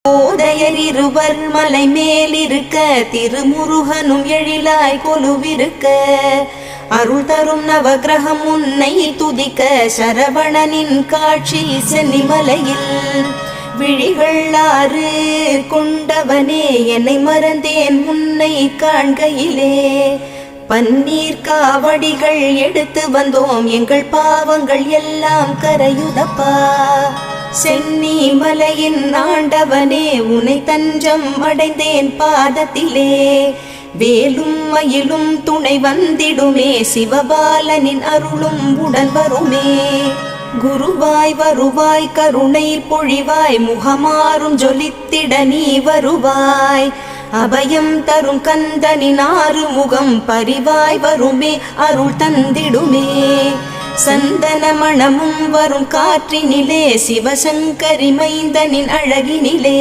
போதையர் இருவர் மலை மேலிருக்க திருமுருகனும் எழிலாய் கொலுவிருக்க அருள் தரும் நவகிரகம் உன்னை துதிக்க சரவணனின் காட்சி சென்னிமலையில் விழிகள் ஆறு கொண்டவனே என்னை மறந்தேன் உன்னை காண்கையிலே பன்னீர் காவடிகள் எடுத்து வந்தோம் எங்கள் பாவங்கள் எல்லாம் கரையுதப்பா சென்னி மலையின் ஆண்டவனே உன்னை தஞ்சம் அடைந்தேன் பாதத்திலே வேலும் மயிலும் துணை வந்திடுமே சிவபாலனின் அருளும் உடன் வருமே குருவாய் வருவாய் கருணை பொழிவாய் முகமாறும் ஜொலித்திட நீ வருவாய் அபயம் தரும் கந்தனின் ஆறு முகம் பரிவாய் வருமே அருள் தந்திடுமே சந்தன மணமும் வரும் காற்றினிலே சிவசங்கரி மைந்தனின் அழகினிலே